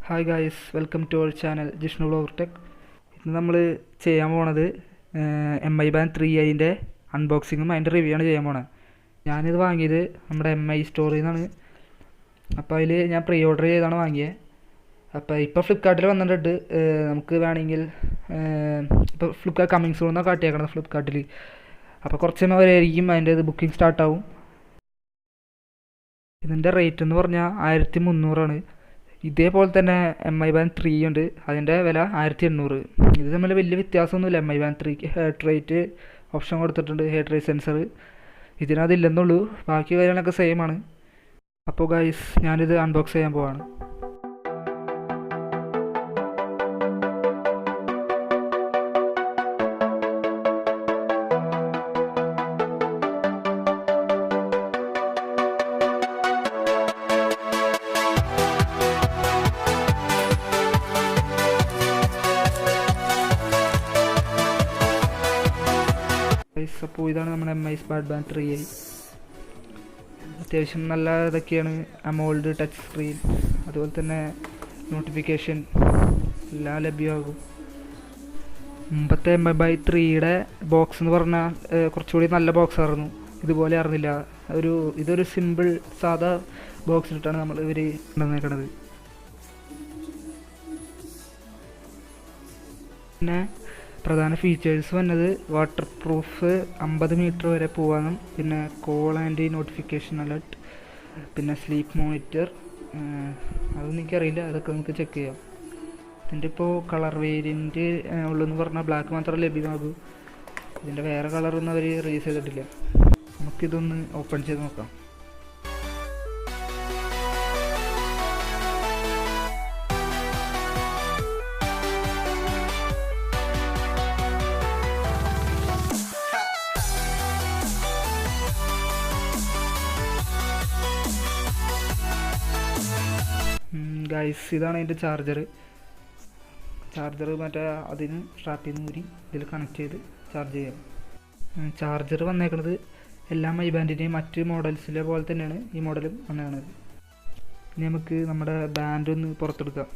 Hi guys, welcome to our channel Jishnu vlog tech. ഇന്ന് നമ്മൾ ചെയ്യാൻ പോണത് MI ബാൻഡ് 3i അൺബോക്സിങ്ങും അതിൻ്റെ റിവ്യൂ ആണ് ചെയ്യാൻ പോണത്. ഞാനിത് വാങ്ങിയത് നമ്മുടെ MI സ്റ്റോറിൽ നിന്നാണ്. അപ്പോൾ അതിൽ ഞാൻ പ്രീ ഓർഡർ ചെയ്താണ് വാങ്ങിയത്. അപ്പോൾ ഇപ്പോൾ ഫ്ലിപ്കാർട്ടിൽ വന്നിട്ടുണ്ട്. നമുക്ക് വേണമെങ്കിൽ ഇപ്പോൾ ഫ്ലിപ്കാർട്ട് കമ്മിങ് സൂൺ എന്നൊക്കെ കാട്ടിയേക്കണം ഫ്ലിപ്കാർട്ടിൽ. അപ്പോൾ കുറച്ച് സമയം വരെയായിരിക്കും അതിൻ്റെ ബുക്കിംഗ് സ്റ്റാർട്ടാവും. ഇതിൻ്റെ റേറ്റ് എന്ന് പറഞ്ഞാൽ 1300 ഇതേപോലെ തന്നെ MI ബാൻഡ് 3 ഉണ്ട്, അതിൻ്റെ വില 1800. ഇത് തമ്മിൽ വലിയ വ്യത്യാസമൊന്നുമില്ല. MI band 3 head rate option കൊടുത്തിട്ടുണ്ട്, ഹെഡ് റേറ്റ് സെൻസർ ഇതിനകത്തില്ലെന്നുള്ളൂ. ബാക്കി കാര്യങ്ങളൊക്കെ സെയിം ആണ്. അപ്പോൾ ഗൈസ്, ഞാനിത് അൺബോക്സ് ചെയ്യാൻ പോവാണ്. അപ്പോൾ ഇതാണ് നമ്മുടെ MI സ്മാർട്ട് ബാൻഡ് 3i. അത്യാവശ്യം നല്ല ഇതൊക്കെയാണ്. അമോൾഡ് ടച്ച് സ്ക്രീൻ, അതുപോലെ തന്നെ നോട്ടിഫിക്കേഷൻ എല്ലാം ലഭ്യമാകും. മുമ്പത്തെ MI ബാൻഡ് 3യുടെ ബോക്സ് എന്ന് പറഞ്ഞാൽ കുറച്ചുകൂടി നല്ല ബോക്സ് ആയിരുന്നു, ഇതുപോലെ ആയിരുന്നില്ല. ഇതൊരു സിമ്പിൾ സാധാ ബോക്സിലിട്ടാണ് നമ്മൾ ഇവർ കൊണ്ടുവന്നേക്കണത്. പിന്നെ പ്രധാന ഫീച്ചേഴ്സ് വന്നത് വാട്ടർ പ്രൂഫ്, 50 മീറ്റർ വരെ പോകാനും, പിന്നെ കോൾ ആൻഡ് നോട്ടിഫിക്കേഷൻ അലർട്ട്, പിന്നെ സ്ലീപ്പ് മോണിറ്റർ. അതൊന്നും എനിക്കറിയില്ല, അതൊക്കെ നമുക്ക് ചെക്ക് ചെയ്യാം. ഇതിൻ്റെ ഇപ്പോൾ കളർ വേരിയൻറ്റ് ഉള്ളതെന്ന് പറഞ്ഞാൽ ബ്ലാക്ക് മാത്രമേ ലഭ്യമാകൂ. ഇതിൻ്റെ വേറെ കളറൊന്നും അവർ റിലീസ് ചെയ്തിട്ടില്ല. നമുക്കിതൊന്ന് ഓപ്പൺ ചെയ്ത് നോക്കാം. ഗൈസ്, ഇതാണ് അതിൻ്റെ ചാർജർ. മറ്റേ അതിന് സ്ട്രാപ്പിൽ നിന്ന് ഊരി ഇതിൽ കണക്ട് ചെയ്ത് ചാർജ് ചെയ്യാം. ചാർജർ വന്നേക്കുന്നത് എല്ലാ MI ബാൻഡിൻ്റെയും മറ്റ് മോഡൽസിലെ പോലെ തന്നെയാണ് ഈ മോഡലും വന്നേക്കണത്. ഇനി നമുക്ക് നമ്മുടെ ബാൻഡ് ഒന്ന് പുറത്തെടുക്കാം.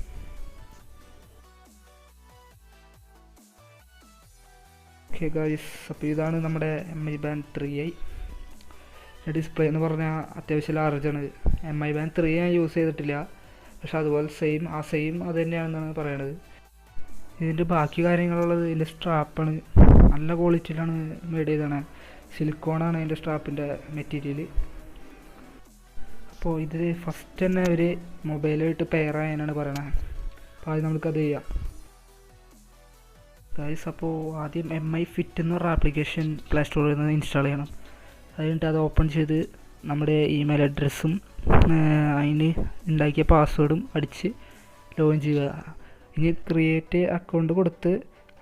ഓക്കെ ഗൈസ്, അപ്പോൾ ഇതാണ് നമ്മുടെ MI ബാൻഡ് 3i. ഡിസ്പ്ലേ എന്ന് പറഞ്ഞാൽ അത്യാവശ്യം ലാർജാണ്. MI ബാൻഡ് 3 ഞാൻ യൂസ് ചെയ്തിട്ടില്ല, പക്ഷെ അതുപോലെ സെയിം അത് തന്നെയാണെന്നാണ് പറയണത്. ഇതിൻ്റെ ബാക്കി കാര്യങ്ങളുള്ളത് ഇതിൻ്റെ സ്ട്രാപ്പാണ്. നല്ല ക്വാളിറ്റിയിലാണ് മെയ്ഡ് ചെയ്തതാണ്. സിലിക്കോണാണ് അതിൻ്റെ സ്ട്രാപ്പിൻ്റെ മെറ്റീരിയൽ. അപ്പോൾ ഇത് ഫസ്റ്റ് തന്നെ ഒരു മൊബൈലായിട്ട് പെയർ ചെയ്യാനാണ് പറയണത്. അപ്പോൾ ആദ്യം നമുക്കത് ചെയ്യാം ഗൈസ്. അപ്പോൾ ആദ്യം MI ഫിറ്റ് എന്ന് പറഞ്ഞ ആപ്ലിക്കേഷൻ പ്ലേ സ്റ്റോറിൽ നിന്ന് ഇൻസ്റ്റാൾ ചെയ്യണം. അത് കഴിഞ്ഞിട്ട് അത് ഓപ്പൺ ചെയ്ത് നമ്മുടെ ഇമെയിൽ അഡ്രസ്സും അതിന് ഉണ്ടാക്കിയ പാസ്വേഡും അടിച്ച് ലോഗിൻ ചെയ്യുക. ഇനി ക്രിയേറ്റ് അക്കൗണ്ട് കൊടുത്ത്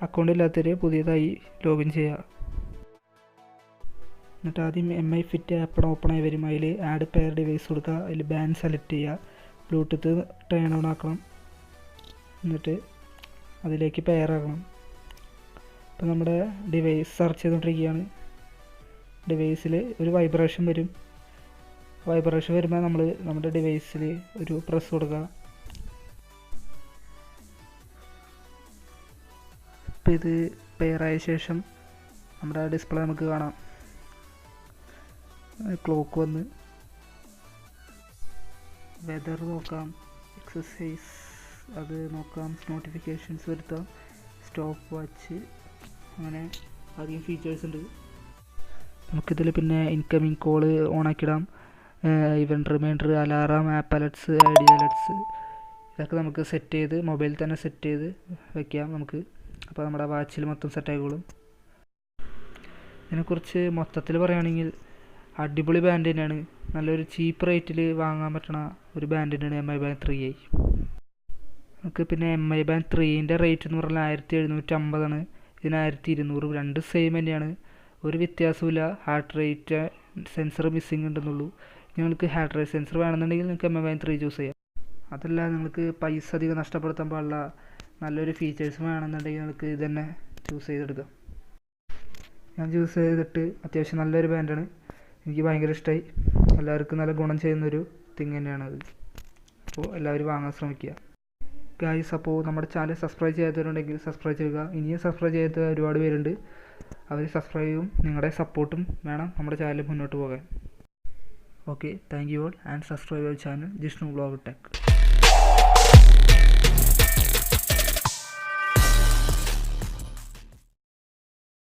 അക്കൗണ്ട് ഇല്ലാത്തവർ പുതിയതായി ലോഗിൻ ചെയ്യുക. എന്നിട്ട് ആദ്യം MI ഫിറ്റ് ആപ്പ് ഓപ്പൺ ആയി വരും. അതിൽ ആഡ് പെയർ ഡിവൈസ് കൊടുക്കുക. അതിൽ ബാൻഡ് സെലക്ട് ചെയ്യുക. ബ്ലൂടൂത്ത് ടേൺ ഓൺ ആക്കണം. എന്നിട്ട് അതിലേക്ക് പെയർ ആക്കണം. അപ്പോൾ നമ്മുടെ ഡിവൈസ് സെർച്ച് ചെയ്തുകൊണ്ടിരിക്കുകയാണ്. ഡിവൈസിൽ ഒരു വൈബ്രേഷൻ വരും. വൈബ്രേഷൻ വരുമ്പോൾ നമ്മൾ നമ്മുടെ ഡിവൈസിൽ ഒരു പ്രസ് കൊടുക്കുക. ഇപ്പോൾ ഇത് പെയറായ ശേഷം നമ്മുടെ ഡിസ്പ്ലേ നമുക്ക് കാണാം. ക്ലോക്ക് വന്ന് വെതർ നോക്കാം, എക്സസൈസ് അത് നോക്കാം, നോട്ടിഫിക്കേഷൻസ് വരുത്താം, സ്റ്റോപ്പ് വാച്ച്, അങ്ങനെ അധികം ഫീച്ചേഴ്സ് ഉണ്ട്. നമുക്കിതിൽ പിന്നെ ഇൻകമിങ് കോള് ഓണാക്കിയിടാം. Event reminder, alarm, app alerts, Idea alerts ഇതൊക്കെ നമുക്ക് സെറ്റ് ചെയ്ത് മൊബൈലിൽ തന്നെ സെറ്റ് ചെയ്ത് വയ്ക്കാം നമുക്ക്. അപ്പോൾ നമ്മുടെ വാച്ചിൽ മൊത്തം സെറ്റ് ആയിക്കോളും. ഇതിനെക്കുറിച്ച് മൊത്തത്തിൽ പറയുകയാണെങ്കിൽ അടിപൊളി ബാൻഡ് തന്നെയാണ്. നല്ലൊരു ചീപ്പ് റേറ്റിൽ വാങ്ങാൻ പറ്റണ ഒരു ബാൻഡ് തന്നെയാണ് MI ബാൻഡ് 3i. നമുക്ക് പിന്നെ MI ബാൻഡ് 3ൻ്റെ റേറ്റ് എന്ന് പറഞ്ഞാൽ 1750. ഇതിന് 1200. രണ്ട് സെയിം തന്നെയാണ്, ഒരു വ്യത്യാസമില്ല. ഹാർട്ട് റേറ്റ് സെൻസർ മിസ്സിങ് ഉണ്ടെന്നുള്ളൂ. നിങ്ങൾക്ക് ഹാർട്ട് റേറ്റ് സെൻസർ വേണമെന്നുണ്ടെങ്കിൽ നിങ്ങൾക്ക് MI ബാൻഡ് 3 ചൂസ് ചെയ്യാം. അതല്ല, നിങ്ങൾക്ക് പൈസ അധികം നഷ്ടപ്പെടുത്താൻ പാടില്ല, നല്ലൊരു ഫീച്ചേഴ്സ് വേണമെന്നുണ്ടെങ്കിൽ നിങ്ങൾക്ക് ഇത് തന്നെ ചൂസ് ചെയ്തെടുക്കാം. ഞാൻ ചൂസ് ചെയ്തിട്ട് അത്യാവശ്യം നല്ലൊരു ബാൻഡാണ്, എനിക്ക് ഭയങ്കര ഇഷ്ടമായി. എല്ലാവർക്കും നല്ല ഗുണം ചെയ്യുന്നൊരു തിങ് തന്നെയാണത്. അപ്പോൾ എല്ലാവരും വാങ്ങാൻ ശ്രമിക്കുക. ഗായ്സ്. അപ്പോൾ നമ്മുടെ ചാനൽ സബ്സ്ക്രൈബ് ചെയ്യാത്തവരുണ്ടെങ്കിൽ സബ്സ്ക്രൈബ് ചെയ്യുക. ഇനിയും സബ്സ്ക്രൈബ് ചെയ്യാത്ത ഒരുപാട് പേരുണ്ട്, അവർ സബ്സ്ക്രൈബ് ചെയ്യും. നിങ്ങളുടെ സപ്പോർട്ടും വേണം നമ്മുടെ ചാനൽ മുന്നോട്ട് പോകാൻ. Okay, thank you all and subscribe our channel Jishnu vlog tech.